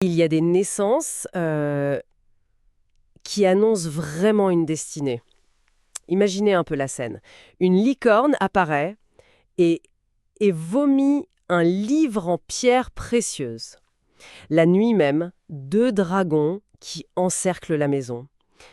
Il y a des naissances qui annoncent vraiment une destinée. Imaginez un peu la scène. Une licorne apparaît et, et vomit un livre en pierre précieuse. La nuit même, 2 dragons qui encerclent la maison.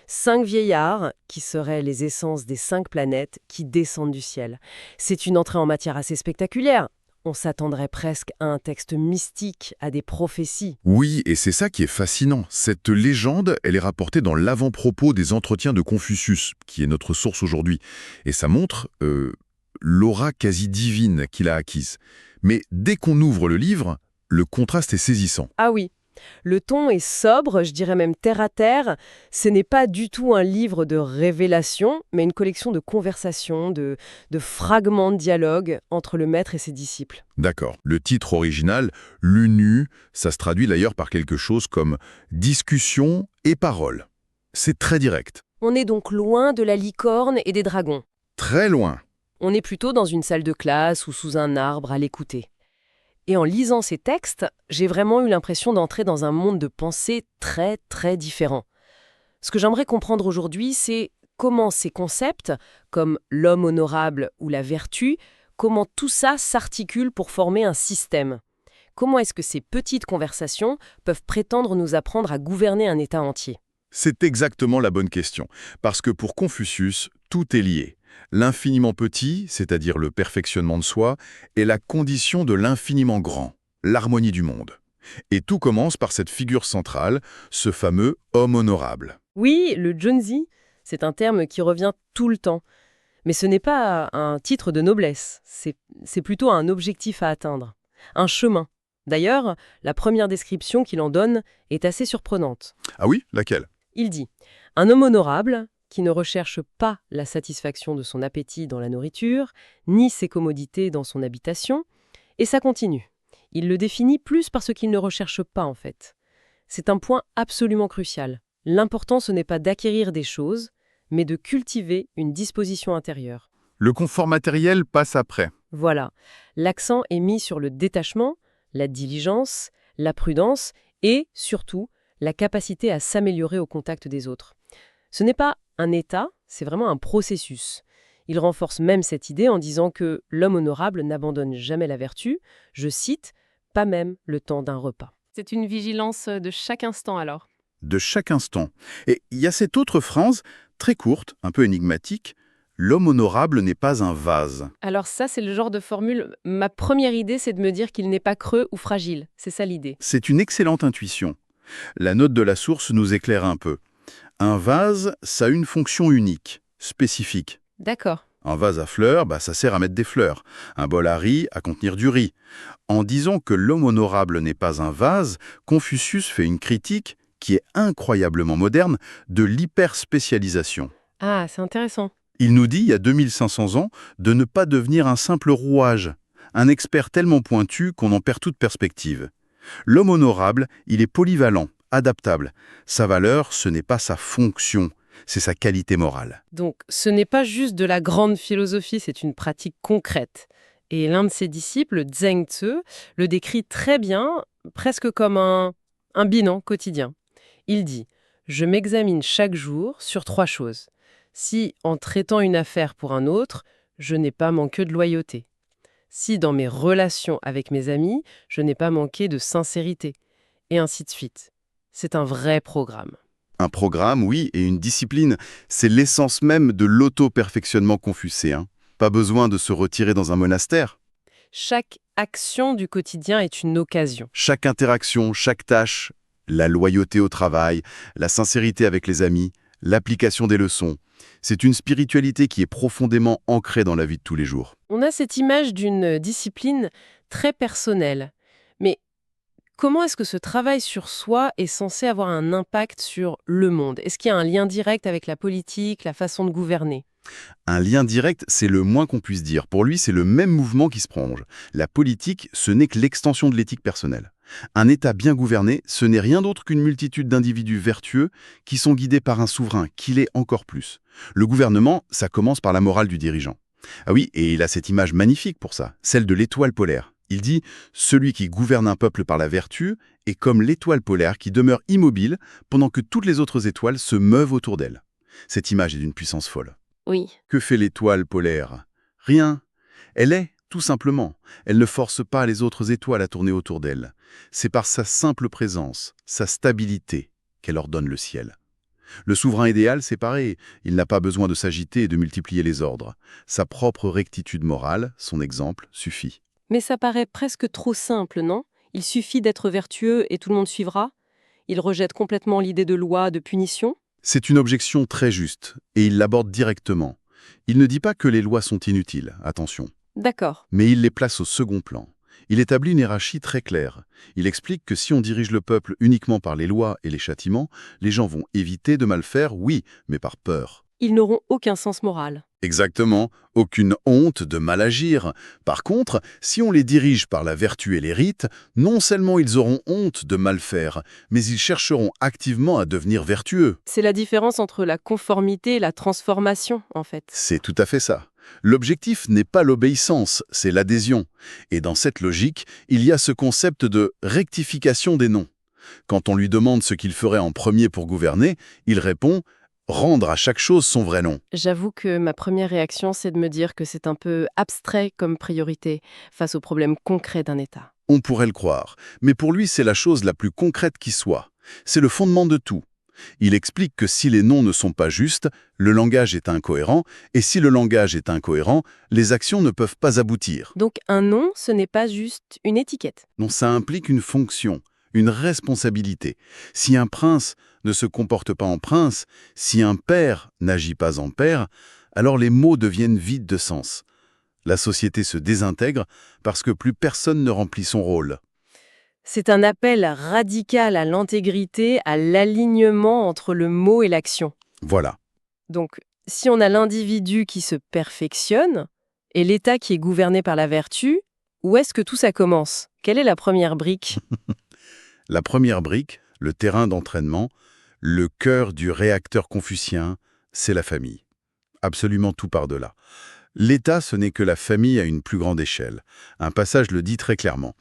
5 vieillards, qui seraient les essences des 5 planètes, qui descendent du ciel. C'est une entrée en matière assez spectaculaire. On s'attendrait presque à un texte mystique, à des prophéties. Oui, et c'est ça qui est fascinant. Cette légende, elle est rapportée dans l'avant-propos des entretiens de Confucius, qui est notre source aujourd'hui. Et ça montre l'aura quasi divine qu'il a acquise. Mais dès qu'on ouvre le livre, le contraste est saisissant. Ah oui, le ton est sobre, je dirais même terre à terre. Ce n'est pas du tout un livre de révélation, mais une collection de conversations, de fragments de dialogue entre le maître et ses disciples. D'accord. Le titre original, l'UNU, ça se traduit d'ailleurs par quelque chose comme « discussion et parole ». C'est très direct. On est donc loin de la licorne et des dragons. Très loin. On est plutôt dans une salle de classe ou sous un arbre à l'écouter. Et en lisant ces textes, j'ai vraiment eu l'impression d'entrer dans un monde de pensée très, très différent. Ce que j'aimerais comprendre aujourd'hui, c'est comment ces concepts, comme l'homme honorable ou la vertu, comment tout ça s'articule pour former un système. Comment est-ce que ces petites conversations peuvent prétendre nous apprendre à gouverner un État entier? C'est exactement la bonne question. Parce que pour Confucius, tout est lié. L'infiniment petit, c'est-à-dire le perfectionnement de soi, est la condition de l'infiniment grand, l'harmonie du monde. Et tout commence par cette figure centrale, ce fameux homme honorable. Oui, le Junzi, c'est un terme qui revient tout le temps. Mais ce n'est pas un titre de noblesse, c'est plutôt un objectif à atteindre, un chemin. D'ailleurs, la première description qu'il en donne est assez surprenante. Ah oui, laquelle? Il dit « Un homme honorable qui ne recherche pas la satisfaction de son appétit dans la nourriture, ni ses commodités dans son habitation, et ça continue. Il le définit plus parce qu'il ne recherche pas en fait. C'est un point absolument crucial. L'important, ce n'est pas d'acquérir des choses, mais de cultiver une disposition intérieure. Le confort matériel passe après. Voilà, l'accent est mis sur le détachement, la diligence, la prudence et, surtout, la capacité à s'améliorer au contact des autres. Ce n'est pas un état, c'est vraiment un processus. Il renforce même cette idée en disant que l'homme honorable n'abandonne jamais la vertu, je cite, « pas même le temps d'un repas ». C'est une vigilance de chaque instant alors. De chaque instant. Et il y a cette autre phrase, très courte, un peu énigmatique, « L'homme honorable n'est pas un vase ». Alors ça, c'est le genre de formule, ma première idée, c'est de me dire qu'il n'est pas creux ou fragile. C'est ça l'idée. C'est une excellente intuition. La note de la source nous éclaire un peu. Un vase, ça a une fonction unique, spécifique. D'accord. Un vase à fleurs, ça sert à mettre des fleurs. Un bol à riz, à contenir du riz. En disant que l'homme honorable n'est pas un vase, Confucius fait une critique, qui est incroyablement moderne, de l'hyperspécialisation. Ah, c'est intéressant. Il nous dit, il y a 2500 ans, de ne pas devenir un simple rouage, un expert tellement pointu qu'on en perd toute perspective. L'homme honorable, il est polyvalent, adaptable. Sa valeur, ce n'est pas sa fonction, c'est sa qualité morale. Donc, ce n'est pas juste de la grande philosophie, c'est une pratique concrète. Et l'un de ses disciples, Zheng Tzu, le décrit très bien, presque comme un bilan quotidien. Il dit « Je m'examine chaque jour sur 3 choses. Si, en traitant une affaire pour un autre, je n'ai pas manqué de loyauté. Si, dans mes relations avec mes amis, je n'ai pas manqué de sincérité. Et ainsi de suite. C'est un vrai programme. » Un programme, oui, et une discipline, c'est l'essence même de l'auto-perfectionnement confucéen. Pas besoin de se retirer dans un monastère. Chaque action du quotidien est une occasion. Chaque interaction, chaque tâche, la loyauté au travail, la sincérité avec les amis, l'application des leçons. C'est une spiritualité qui est profondément ancrée dans la vie de tous les jours. On a cette image d'une discipline très personnelle. Mais comment est-ce que ce travail sur soi est censé avoir un impact sur le monde? Est-ce qu'il y a un lien direct avec la politique, la façon de gouverner? Un lien direct, c'est le moins qu'on puisse dire. Pour lui, c'est le même mouvement qui se prolonge. La politique, ce n'est que l'extension de l'éthique personnelle. Un État bien gouverné, ce n'est rien d'autre qu'une multitude d'individus vertueux qui sont guidés par un souverain, qui l'est encore plus. Le gouvernement, ça commence par la morale du dirigeant. Ah oui, et il a cette image magnifique pour ça, celle de l'étoile polaire. Il dit « Celui qui gouverne un peuple par la vertu est comme l'étoile polaire qui demeure immobile pendant que toutes les autres étoiles se meuvent autour d'elle. » Cette image est d'une puissance folle. Oui. Que fait l'étoile polaire? Rien. Elle est, tout simplement. Elle ne force pas les autres étoiles à tourner autour d'elle. C'est par sa simple présence, sa stabilité, qu'elle ordonne le ciel. Le souverain idéal, c'est pareil. Il n'a pas besoin de s'agiter et de multiplier les ordres. Sa propre rectitude morale, son exemple, suffit. Mais ça paraît presque trop simple, non? Il suffit d'être vertueux et tout le monde suivra? Il rejette complètement l'idée de loi, de punition? C'est une objection très juste, et il l'aborde directement. Il ne dit pas que les lois sont inutiles, attention. D'accord. Mais il les place au second plan. Il établit une hiérarchie très claire. Il explique que si on dirige le peuple uniquement par les lois et les châtiments, les gens vont éviter de mal faire, oui, mais par peur. Ils n'auront aucun sens moral. Exactement, aucune honte de mal agir. Par contre, si on les dirige par la vertu et les rites, non seulement ils auront honte de mal faire, mais ils chercheront activement à devenir vertueux. C'est la différence entre la conformité et la transformation, en fait. C'est tout à fait ça. L'objectif n'est pas l'obéissance, c'est l'adhésion. Et dans cette logique, il y a ce concept de rectification des noms. Quand on lui demande ce qu'il ferait en premier pour gouverner, il répond « rendre à chaque chose son vrai nom ». J'avoue que ma première réaction, c'est de me dire que c'est un peu abstrait comme priorité face aux problèmes concrets d'un État. On pourrait le croire, mais pour lui c'est la chose la plus concrète qui soit. C'est le fondement de tout. Il explique que si les noms ne sont pas justes, le langage est incohérent, et si le langage est incohérent, les actions ne peuvent pas aboutir. Donc un nom, ce n'est pas juste une étiquette. Donc ça implique une fonction, une responsabilité. Si un prince ne se comporte pas en prince, si un père n'agit pas en père, alors les mots deviennent vides de sens. La société se désintègre parce que plus personne ne remplit son rôle. C'est un appel radical à l'intégrité, à l'alignement entre le mot et l'action. Voilà. Donc, si on a l'individu qui se perfectionne et l'État qui est gouverné par la vertu, où est-ce que tout ça commence? Quelle est la première brique? La première brique, le terrain d'entraînement, le cœur du réacteur confucien, c'est la famille. Absolument tout par-delà. L'État, ce n'est que la famille à une plus grande échelle. Un passage le dit très clairement.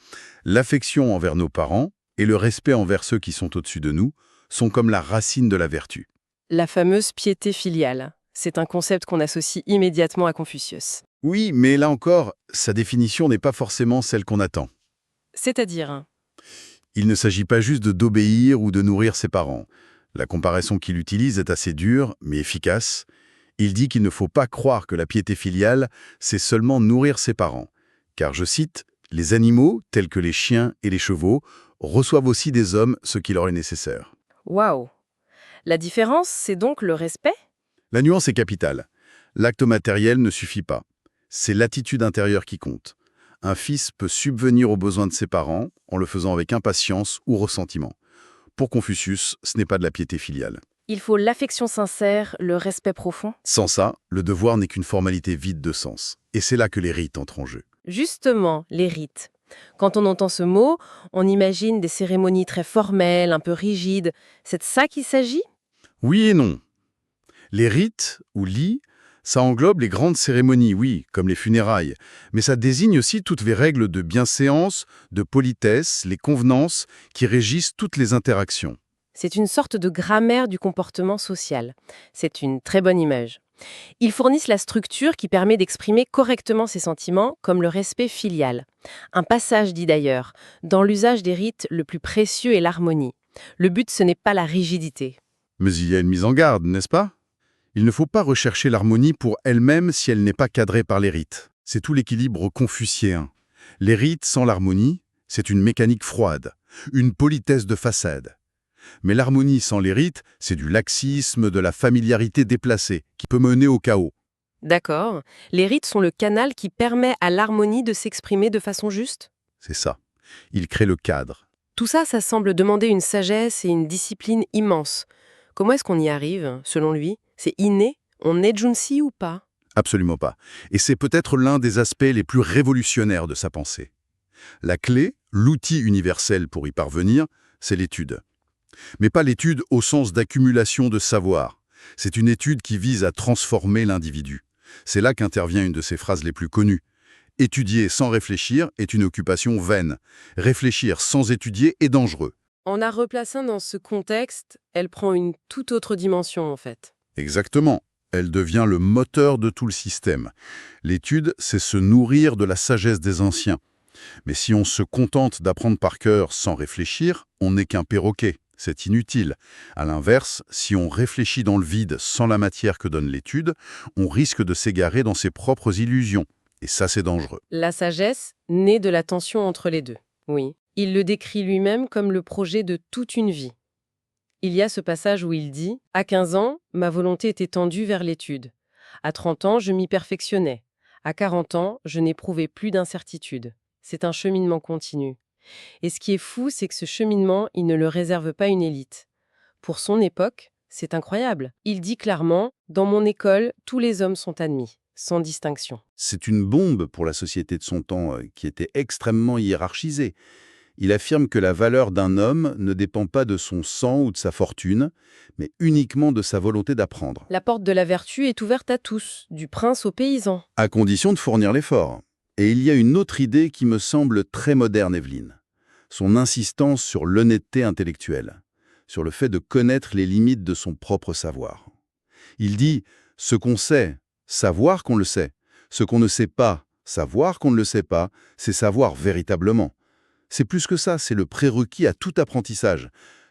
L'affection envers nos parents et le respect envers ceux qui sont au-dessus de nous sont comme la racine de la vertu. La fameuse piété filiale. C'est un concept qu'on associe immédiatement à Confucius. Oui, mais là encore, sa définition n'est pas forcément celle qu'on attend. C'est-à-dire, Il ne s'agit pas juste d'obéir ou de nourrir ses parents. La comparaison qu'il utilise est assez dure, mais efficace. Il dit qu'il ne faut pas croire que la piété filiale, c'est seulement nourrir ses parents. Car, je cite, « Les animaux, tels que les chiens et les chevaux, reçoivent aussi des hommes ce qui leur est nécessaire. waouh! La différence, c'est donc le respect? » La nuance est capitale. L'acte matériel ne suffit pas. C'est l'attitude intérieure qui compte. Un fils peut subvenir aux besoins de ses parents en le faisant avec impatience ou ressentiment. Pour Confucius, ce n'est pas de la piété filiale. Il faut l'affection sincère, le respect profond. Sans ça, le devoir n'est qu'une formalité vide de sens. Et c'est là que les rites entrent en jeu. Justement, les rites. Quand on entend ce mot, on imagine des cérémonies très formelles, un peu rigides. C'est de ça qu'il s'agit? Oui et non. Les rites, ou lits, ça englobe les grandes cérémonies, oui, comme les funérailles. Mais ça désigne aussi toutes les règles de bienséance, de politesse, les convenances qui régissent toutes les interactions. C'est une sorte de grammaire du comportement social. C'est une très bonne image. Ils fournissent la structure qui permet d'exprimer correctement ses sentiments, comme le respect filial. Un passage dit d'ailleurs, dans l'usage des rites, le plus précieux est l'harmonie. Le but, ce n'est pas la rigidité. Mais il y a une mise en garde, n'est-ce pas? Il ne faut pas rechercher l'harmonie pour elle-même si elle n'est pas cadrée par les rites. C'est tout l'équilibre confucéen. Les rites sans l'harmonie, c'est une mécanique froide, une politesse de façade. Mais l'harmonie sans les rites, c'est du laxisme, de la familiarité déplacée, qui peut mener au chaos. D'accord. Les rites sont le canal qui permet à l'harmonie de s'exprimer de façon juste? C'est ça. Il crée le cadre. Tout ça, ça semble demander une sagesse et une discipline immense. Comment est-ce qu'on y arrive, selon lui? C'est inné? On est Junshi ou pas? Absolument pas. Et c'est peut-être l'un des aspects les plus révolutionnaires de sa pensée. La clé, l'outil universel pour y parvenir, c'est l'étude. Mais pas l'étude au sens d'accumulation de savoir. C'est une étude qui vise à transformer l'individu. C'est là qu'intervient une de ses phrases les plus connues. Étudier sans réfléchir est une occupation vaine. Réfléchir sans étudier est dangereux. En la replaçant dans ce contexte, elle prend une toute autre dimension en fait. Exactement. Elle devient le moteur de tout le système. L'étude, c'est se nourrir de la sagesse des anciens. Mais si on se contente d'apprendre par cœur sans réfléchir, on n'est qu'un perroquet. C'est inutile. À l'inverse, si on réfléchit dans le vide sans la matière que donne l'étude, on risque de s'égarer dans ses propres illusions. Et ça, c'est dangereux. La sagesse naît de la tension entre les deux. Oui. Il le décrit lui-même comme le projet de toute une vie. Il y a ce passage où il dit « À 15 ans, ma volonté était tendue vers l'étude. À 30 ans, je m'y perfectionnais. À 40 ans, je n'éprouvais plus d'incertitude. » C'est un cheminement continu. Et ce qui est fou, c'est que ce cheminement, il ne le réserve pas à une élite. Pour son époque, c'est incroyable. Il dit clairement « Dans mon école, tous les hommes sont admis, sans distinction. » C'est une bombe pour la société de son temps qui était extrêmement hiérarchisée. Il affirme que la valeur d'un homme ne dépend pas de son sang ou de sa fortune, mais uniquement de sa volonté d'apprendre. La porte de la vertu est ouverte à tous, du prince au paysan. À condition de fournir l'effort. Et il y a une autre idée qui me semble très moderne, Evelyne. Son insistance sur l'honnêteté intellectuelle, sur le fait de connaître les limites de son propre savoir. Il dit « ce qu'on sait, savoir qu'on le sait. Ce qu'on ne sait pas, savoir qu'on ne le sait pas, c'est savoir véritablement. » C'est plus que ça, c'est le prérequis à tout apprentissage.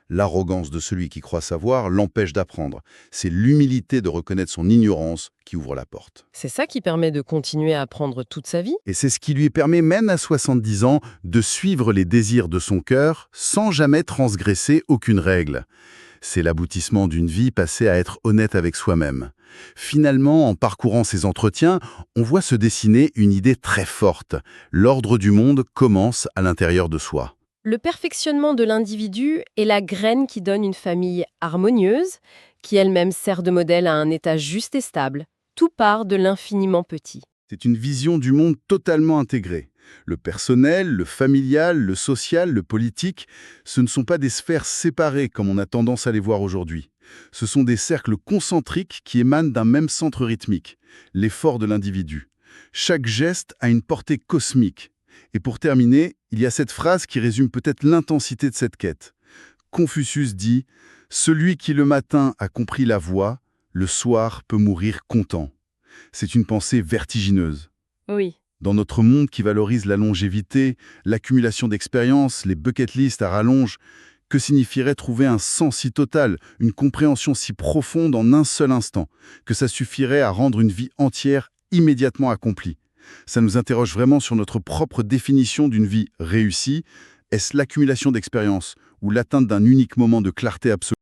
L'arrogance de celui qui croit savoir l'empêche d'apprendre. C'est l'humilité de reconnaître son ignorance qui ouvre la porte. C'est ça qui permet de continuer à apprendre toute sa vie. Et c'est ce qui lui permet, même à 70 ans, de suivre les désirs de son cœur sans jamais transgresser aucune règle. C'est l'aboutissement d'une vie passée à être honnête avec soi-même. Finalement, en parcourant ces entretiens, on voit se dessiner une idée très forte. L'ordre du monde commence à l'intérieur de soi. Le perfectionnement de l'individu est la graine qui donne une famille harmonieuse, qui elle-même sert de modèle à un état juste et stable. Tout part de l'infiniment petit. C'est une vision du monde totalement intégrée. Le personnel, le familial, le social, le politique, ce ne sont pas des sphères séparées comme on a tendance à les voir aujourd'hui. Ce sont des cercles concentriques qui émanent d'un même centre rythmique, l'effort de l'individu. Chaque geste a une portée cosmique. Et pour terminer, il y a cette phrase qui résume peut-être l'intensité de cette quête. Confucius dit « Celui qui le matin a compris la voie, le soir peut mourir content ». C'est une pensée vertigineuse. Oui. Dans notre monde qui valorise la longévité, l'accumulation d'expériences, les bucket lists à rallonge, que signifierait trouver un sens si total, une compréhension si profonde en un seul instant, que ça suffirait à rendre une vie entière immédiatement accomplie? Ça nous interroge vraiment sur notre propre définition d'une vie réussie. Est-ce l'accumulation d'expériences ou l'atteinte d'un unique moment de clarté absolue?